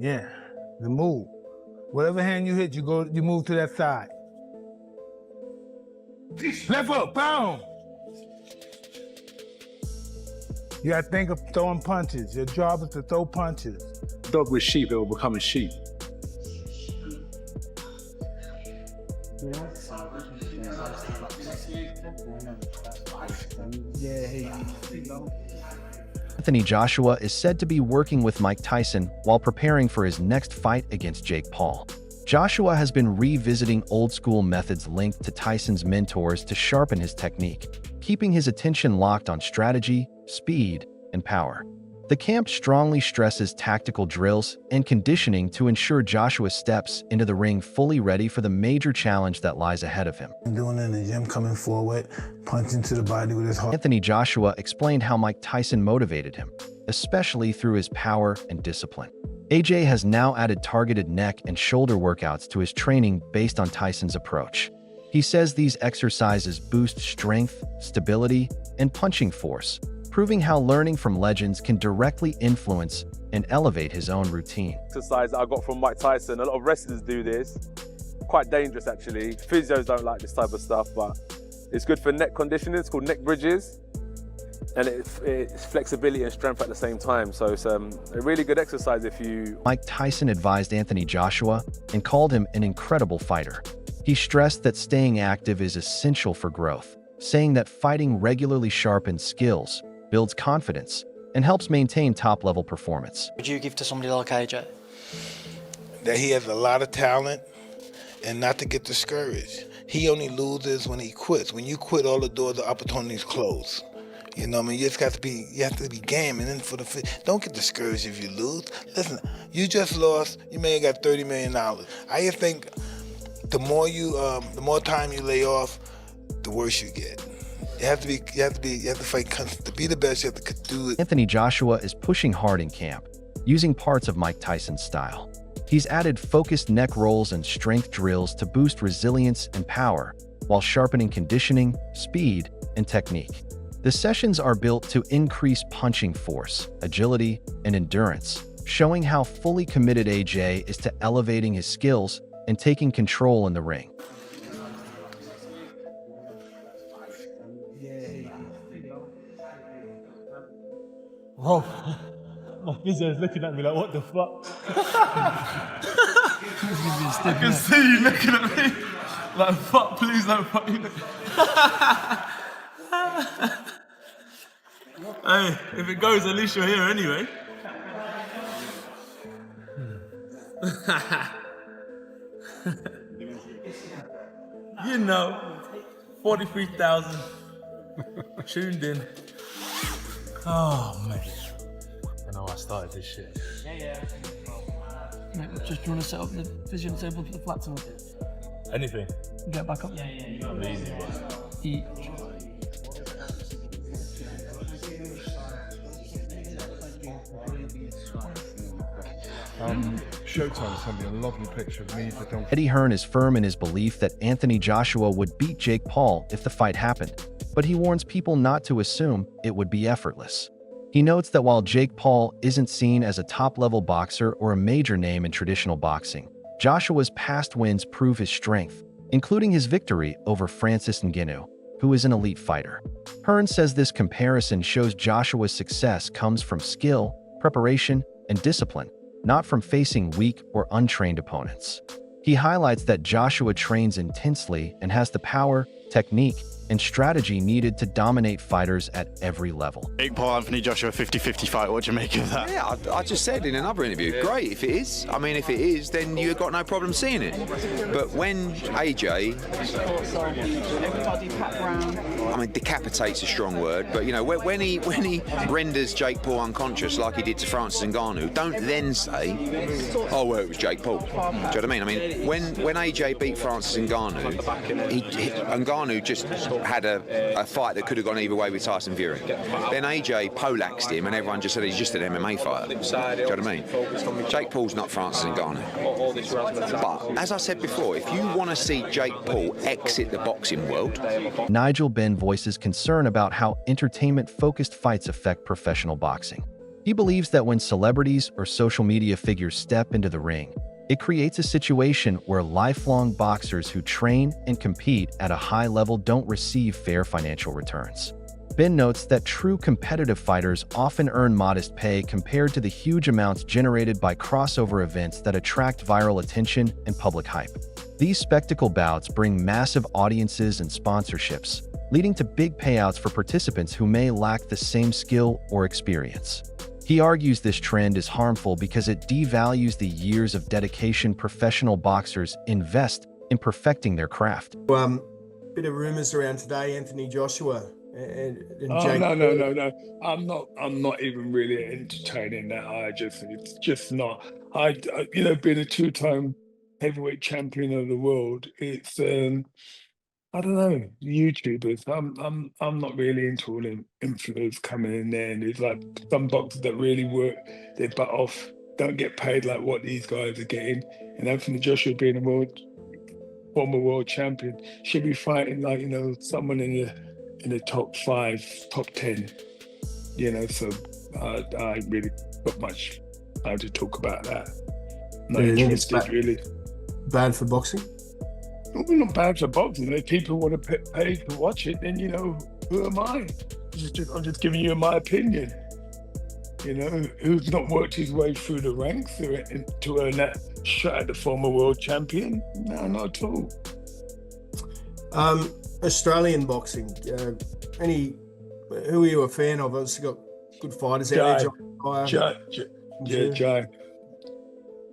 Yeah, the move. Whatever hand you hit, you move to that side. Left hook, boom! You gotta think of throwing punches. Your job is to throw punches. Dog with sheep, it will become a sheep. Anthony Joshua is said to be working with Mike Tyson while preparing for his next fight against Jake Paul. Joshua has been revisiting old-school methods linked to Tyson's mentors to sharpen his technique, keeping his attention locked on strategy, speed, and power. The camp strongly stresses tactical drills and conditioning to ensure Joshua steps into the ring fully ready for the major challenge that lies ahead of him. Doing it in the gym, coming forward, punching to the body with his heart. Anthony Joshua explained how Mike Tyson motivated him, especially through his power and discipline. AJ has now added targeted neck and shoulder workouts to his training based on Tyson's approach. He says these exercises boost strength, stability, and punching force, proving how learning from legends can directly influence and elevate his own routine. Exercise I got from Mike Tyson, a lot of wrestlers do this. Quite dangerous actually. Physios don't like this type of stuff, but it's good for neck conditioning. It's called neck bridges. And it's flexibility and strength at the same time. So it's a really good exercise if you... Mike Tyson advised Anthony Joshua and called him an incredible fighter. He stressed that staying active is essential for growth, saying that fighting regularly sharpens skills, builds confidence, and helps maintain top-level performance. Would you give to somebody like AJ? That he has a lot of talent and not to get discouraged. He only loses when he quits. When you quit, all the doors of opportunities close. You know what I mean? You have to be game, and then don't get discouraged if you lose. Listen, you just lost, you may have got $30 million. I just think the more time you lay off, the worse you get. You have to fight constantly. To be the best, you have to do it. Anthony Joshua is pushing hard in camp, using parts of Mike Tyson's style. He's added focused neck rolls and strength drills to boost resilience and power, while sharpening conditioning, speed, and technique. The sessions are built to increase punching force, agility, and endurance, showing how fully committed AJ is to elevating his skills and taking control in the ring. Bro, my physio is looking at me like, what the fuck? I can see you looking at me like, fuck, please don't fucking look. Hey, if it goes, at least you're here anyway. You know, 43,000 tuned in. Oh, mate. I know I started this shit. Yeah. Mate, just trying to set up the physio table for the flat tonight. Anything? Get back up. I'm easy, bro. Eat. Showtime sent me a lovely picture of me for Don. Eddie Hearn is firm in his belief that Anthony Joshua would beat Jake Paul if the fight happened, but he warns people not to assume it would be effortless. He notes that while Jake Paul isn't seen as a top-level boxer or a major name in traditional boxing, Joshua's past wins prove his strength, including his victory over Francis Ngannou, who is an elite fighter. Hearn says this comparison shows Joshua's success comes from skill, preparation, and discipline, not from facing weak or untrained opponents. He highlights that Joshua trains intensely and has the power, technique, and strategy needed to dominate fighters at every level. Jake Paul, Anthony Joshua 50-50 fight, what do you make of that? Yeah, I just said in another interview, great if it is. I mean, if it is, then you've got no problem seeing it. But when AJ, I mean, decapitate's a strong word, but you know, when he renders Jake Paul unconscious like he did to Francis Ngannou, don't then say, oh, well, it was Jake Paul. Do you know what I mean? I mean, when AJ beat Francis Ngannou, Ngannou just had a fight that could have gone either way with Tyson Fury. Then AJ poleaxed him and everyone just said he's just an MMA fighter. Do you know what I mean? Jake Paul's not Francis Ngannou. But, as I said before, if you want to see Jake Paul exit the boxing world... Nigel Benn voices concern about how entertainment-focused fights affect professional boxing. He believes that when celebrities or social media figures step into the ring, it creates a situation where lifelong boxers who train and compete at a high level don't receive fair financial returns. Ben notes that true competitive fighters often earn modest pay compared to the huge amounts generated by crossover events that attract viral attention and public hype. These spectacle bouts bring massive audiences and sponsorships, leading to big payouts for participants who may lack the same skill or experience. He argues this trend is harmful because it devalues the years of dedication professional boxers invest in perfecting their craft. Bit of rumors around today, Anthony Joshua and Oh, Jake. no. I'm not even really entertaining that. It's just not. Being a two-time heavyweight champion of the world, it's I don't know, YouTubers. I'm not really into all them influencers coming in there, and it's like some boxers that really work their butt off don't get paid like what these guys are getting. And Anthony Joshua being a former world champion should be fighting like someone in the top 5, top 10. So I ain't really got much time to talk about that. Not interested really. Bad for boxing? Well, not bad for boxing. If people want to pay to watch it, then who am I? I'm just giving you my opinion. Who's not worked his way through the ranks to earn that shot at the former world champion? No, not at all. Australian boxing. Who are you a fan of? Obviously got good fighters out there.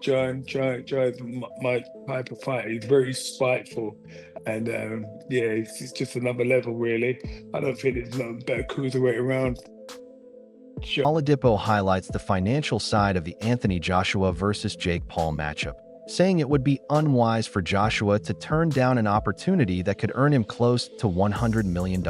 Jai's my type of fighter. He's very spiteful, and it's just another level, really. I don't think there's no better cruiserweight around. Oladipo highlights the financial side of the Anthony Joshua versus Jake Paul matchup, saying it would be unwise for Joshua to turn down an opportunity that could earn him close to $100 million.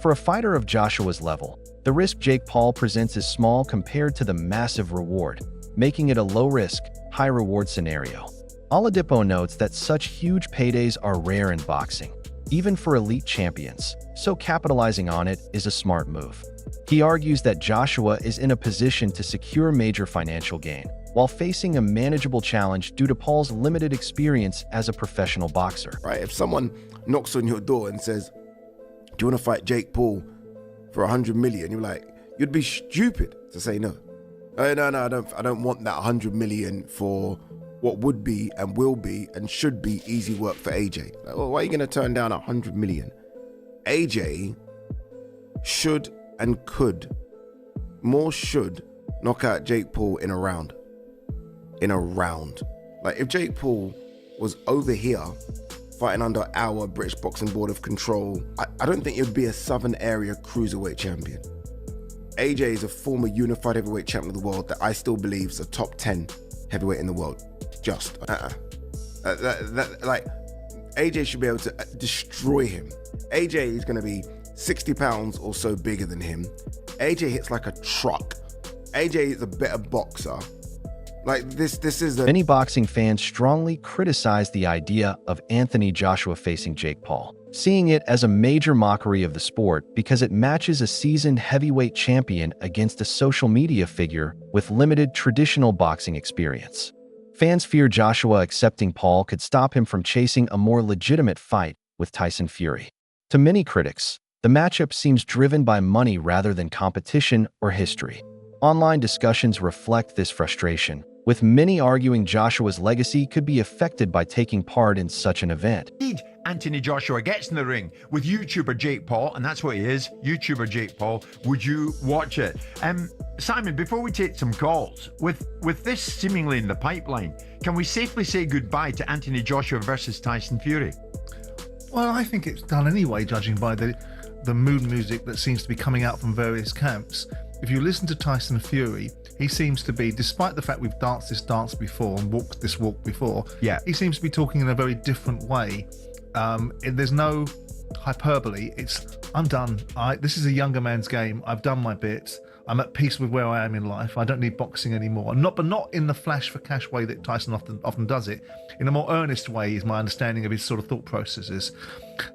For a fighter of Joshua's level, the risk Jake Paul presents is small compared to the massive reward, making it a low-risk, high-reward scenario. Oladipo notes that such huge paydays are rare in boxing, even for elite champions, so capitalizing on it is a smart move. He argues that Joshua is in a position to secure major financial gain, while facing a manageable challenge due to Paul's limited experience as a professional boxer. Right, if someone knocks on your door and says, "Do you want to fight Jake Paul for 100 million?" You're like, you'd be stupid to say no. No, I don't want that 100 million for what would be and will be and should be easy work for AJ. Like, well, why are you going to turn down 100 million? AJ should and could knock out Jake Paul in a round. Like, if Jake Paul was over here fighting under our British Boxing Board of Control, I don't think it would be a Southern Area Cruiserweight champion. AJ is a former unified heavyweight champion of the world that I still believe is a top 10 heavyweight in the world. Like, AJ should be able to destroy him. AJ is going to be 60 pounds or so bigger than him. AJ hits like a truck. AJ is a better boxer. Like, this is Many boxing fans strongly criticize the idea of Anthony Joshua facing Jake Paul, seeing it as a major mockery of the sport because it matches a seasoned heavyweight champion against a social media figure with limited traditional boxing experience. Fans fear Joshua accepting Paul could stop him from chasing a more legitimate fight with Tyson Fury. To many critics, the matchup seems driven by money rather than competition or history. Online discussions reflect this frustration, with many arguing Joshua's legacy could be affected by taking part in such an event. Indeed, Anthony Joshua gets in the ring with YouTuber Jake Paul, and that's what he is, YouTuber Jake Paul. Would you watch it? Simon, before we take some calls, with this seemingly in the pipeline, can we safely say goodbye to Anthony Joshua versus Tyson Fury? Well, I think it's done anyway, judging by the mood music that seems to be coming out from various camps. If you listen to Tyson Fury, he seems to be, despite the fact we've danced this dance before and walked this walk before, he seems to be talking in a very different way. There's no hyperbole. I'm done. This is a younger man's game. I've done my bit. I'm at peace with where I am in life. I don't need boxing anymore. But not in the flash for cash way that Tyson often does it. In a more earnest way is my understanding of his sort of thought processes.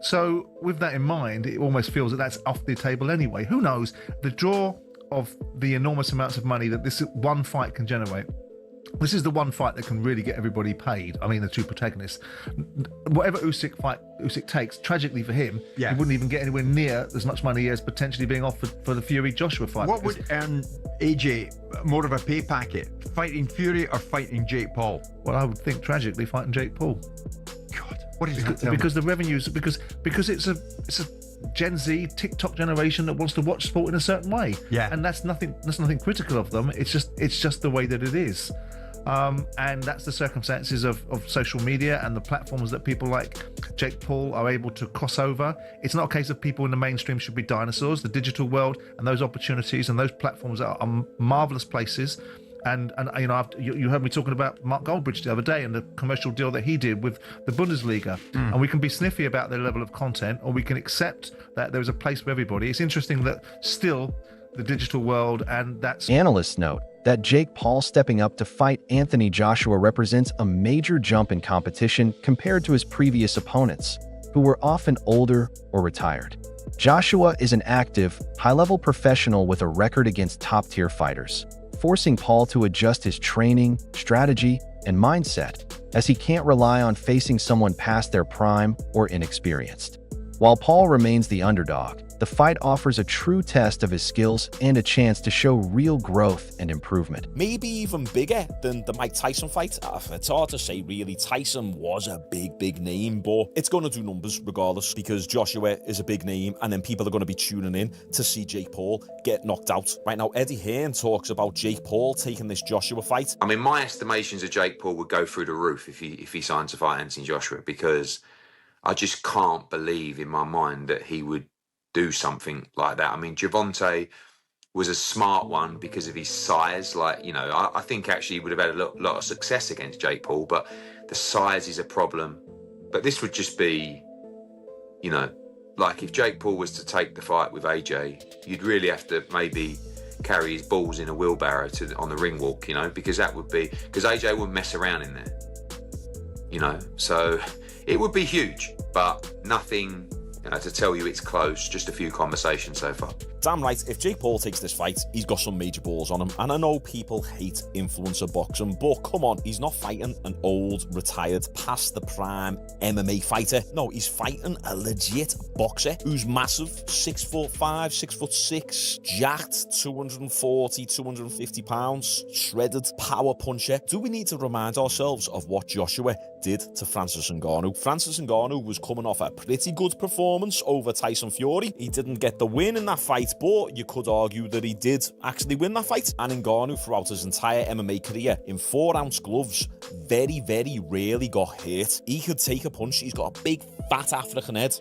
So with that in mind, it almost feels that that's off the table anyway. Who knows? The draw of the enormous amounts of money that this one fight can generate. This is the one fight that can really get everybody paid. I mean, the two protagonists. Whatever Usyk takes, tragically for him, he wouldn't even get anywhere near as much money as potentially being offered for the Fury-Joshua fight. What would earn AJ more of a pay packet? Fighting Fury or fighting Jake Paul? Well, I would think tragically fighting Jake Paul. God, what is because, that? Because the revenues, because it's a Gen Z TikTok generation that wants to watch sport in a certain way. Yeah, and that's nothing critical of them. It's just the way that it is. And that's the circumstances of social media and the platforms that people like Jake Paul are able to cross over. It's not a case of people in the mainstream should be dinosaurs. The digital world and those opportunities and those platforms are marvelous places. And you know, you heard me talking about Mark Goldbridge the other day and the commercial deal that he did with the Bundesliga. And we can be sniffy about their level of content, or we can accept that there's a place for everybody. It's interesting that still the digital world and that's... Analysts note that Jake Paul stepping up to fight Anthony Joshua represents a major jump in competition compared to his previous opponents, who were often older or retired. Joshua is an active, high-level professional with a record against top-tier fighters, forcing Paul to adjust his training, strategy, and mindset, as he can't rely on facing someone past their prime or inexperienced. While Paul remains the underdog, the fight offers a true test of his skills and a chance to show real growth and improvement. Maybe even bigger than the Mike Tyson fight. It's hard to say really. Tyson was a big name, but it's going to do numbers regardless, because Joshua is a big name, and then people are going to be tuning in to see Jake Paul get knocked out. Right now, Eddie Hearn talks about Jake Paul taking this Joshua fight. I mean, my estimations of Jake Paul would go through the roof if he signed to fight Anthony Joshua, because I just can't believe in my mind that he would do something like that. I mean, Gervonta was a smart one because of his size. Like, you know, I think actually he would have had a lot of success against Jake Paul, but the size is a problem. But this would just be, you know, like if Jake Paul was to take the fight with AJ, you'd really have to maybe carry his balls in a wheelbarrow on the ring walk, you know, because AJ wouldn't mess around in there, you know. So it would be huge, but nothing, you know, to tell you it's close, just a few conversations so far. Damn right, if Jake Paul takes this fight, he's got some major balls on him. And I know people hate influencer boxing, but come on, he's not fighting an old, retired, past the prime MMA fighter. No, he's fighting a legit boxer who's massive, 6'5", 6'6", jacked, 240, 250 pounds, shredded, power puncher. Do we need to remind ourselves of what Joshua did to Francis Ngannou? Francis Ngannou was coming off a pretty good performance over Tyson Fury. He didn't get the win in that fight, but you could argue that he did actually win that fight. And Ngannou, throughout his entire MMA career, in 4-ounce gloves, very rarely got hit. He could take a punch. He's got a big, fat African head.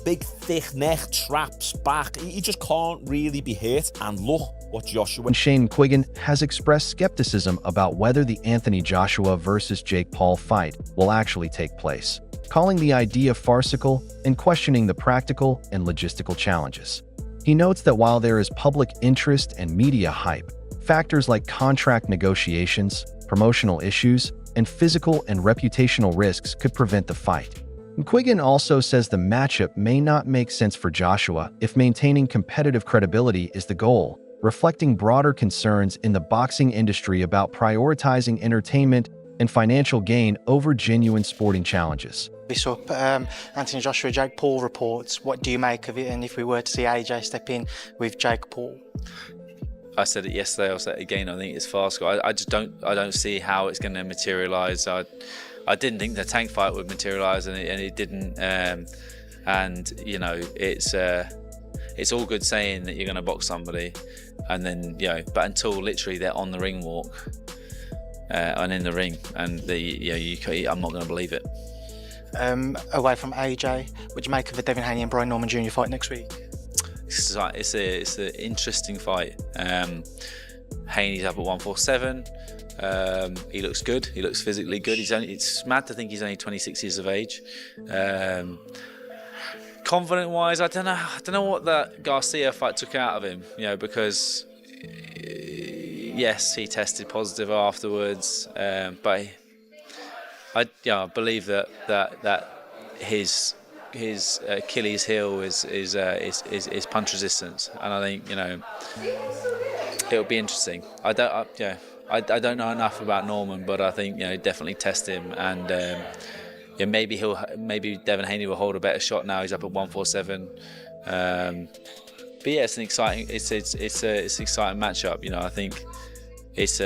Big, thick neck, traps, back. He just can't really be hit. And look what Joshua... Shane Quiggin has expressed skepticism about whether the Anthony Joshua versus Jake Paul fight will actually take place, calling the idea farcical and questioning the practical and logistical challenges. He notes that while there is public interest and media hype, factors like contract negotiations, promotional issues, and physical and reputational risks could prevent the fight. Quiggin also says the matchup may not make sense for Joshua if maintaining competitive credibility is the goal, reflecting broader concerns in the boxing industry about prioritizing entertainment and financial gain over genuine sporting challenges. This up, Anthony Joshua, Jake Paul reports. What do you make of it? And if we were to see AJ step in with Jake Paul? I said it yesterday, I'll say it again, I think it's farcical. I don't see how it's going to materialise. I didn't think the tank fight would materialise, and it didn't. And you know, it's all good saying that you're going to box somebody, and then, you know, but until literally they're on the ring walk and in the ring, and I'm not going to believe it. Away from AJ, what do you make of the Devin Haney and Brian Norman Jr. fight next week? It's an interesting fight. Haney's up at 147. He looks good. He looks physically good. It's mad to think he's only 26 years of age. Confident-wise, I don't know what that Garcia fight took out of him. You know, because yes, he tested positive afterwards, but I believe that his his Achilles heel is punch resistance, and I think it'll be interesting. I don't know enough about Norman, but I think definitely test him, and maybe Devin Haney will hold a better shot now. He's up at 147. But yeah, it's an exciting matchup. I think it's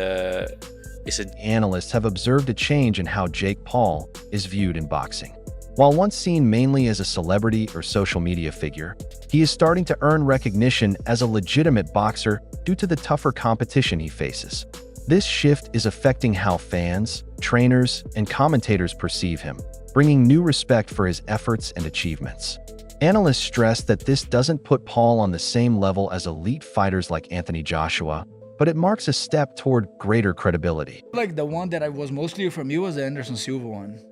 Analysts have observed a change in how Jake Paul is viewed in boxing. While once seen mainly as a celebrity or social media figure, he is starting to earn recognition as a legitimate boxer due to the tougher competition he faces. This shift is affecting how fans, trainers, and commentators perceive him, bringing new respect for his efforts and achievements. Analysts stress that this doesn't put Paul on the same level as elite fighters like Anthony Joshua, but it marks a step toward greater credibility. Like the one that I was mostly familiar was the Anderson Silva one.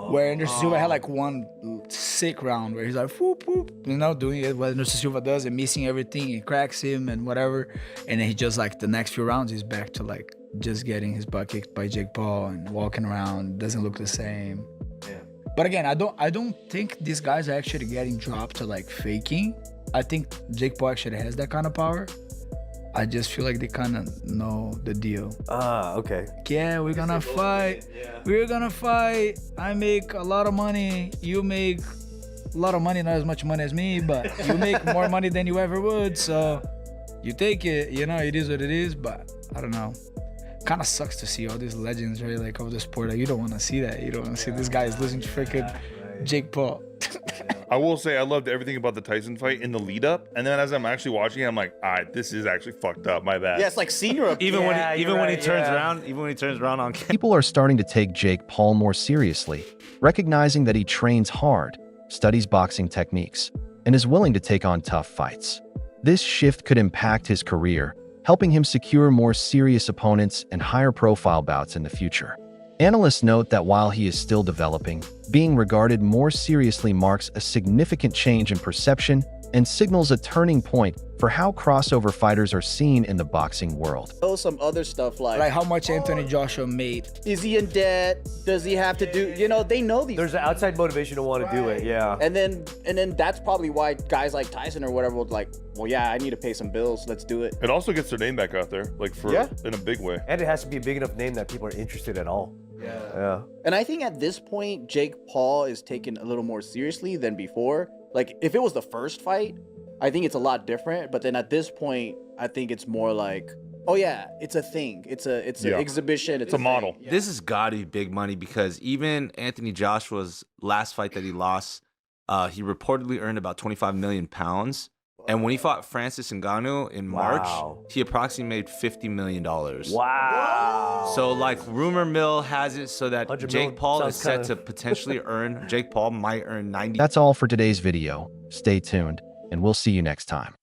Where Anderson Silva had like one sick round where he's like, whoop, whoop, doing it what Anderson Silva does and missing everything and cracks him and whatever. And then he just like the next few rounds, he's back to like just getting his butt kicked by Jake Paul and walking around, doesn't look the same. Yeah. But again, I don't think these guys are actually getting dropped to like faking. I think Jake Paul actually has that kind of power. I just feel like they kind of know the deal. Okay. Yeah, we're gonna fight. We're gonna fight. I make a lot of money. You make a lot of money, not as much money as me, but you make more money than you ever would. So you take it. It is what it is. But I don't know. Kind of sucks to see all these legends, right? Like of the sport. Like, you don't want to see that. You don't want to see this guy is losing to freaking Jake Paul. I will say I loved everything about the Tyson fight in the lead up, and then as I'm actually watching it, I'm like, all right, this is actually fucked up. My bad. Yeah, it's like senior. Even when he turns around on People are starting to take Jake Paul more seriously, recognizing that he trains hard, studies boxing techniques, and is willing to take on tough fights. This shift could impact his career, helping him secure more serious opponents and higher profile bouts in the future. Analysts note that while he is still developing, being regarded more seriously marks a significant change in perception and signals a turning point for how crossover fighters are seen in the boxing world. Some other stuff like how much Anthony Joshua made. Is he in debt? Does he have to do? They know these. There's an outside motivation to want to do it. Yeah. And then that's probably why guys like Tyson or whatever would like, well, yeah, I need to pay some bills. Let's do it. It also gets their name back out there, like in a big way. And it has to be a big enough name that people are interested at all. Yeah. And I think at this point, Jake Paul is taken a little more seriously than before. Like if it was the first fight, I think it's a lot different. But then at this point, I think it's more like, oh yeah, it's a thing. It's an exhibition. It's a model. Yeah. This has got to be big money because even Anthony Joshua's last fight that he lost, he reportedly earned about 25 million pounds. And when he fought Francis Ngannou in March, he approximately made $50 million. Wow. So like rumor mill has it so that Jake Paul is set to potentially earn, Jake Paul might earn 90. That's all for today's video. Stay tuned, and we'll see you next time.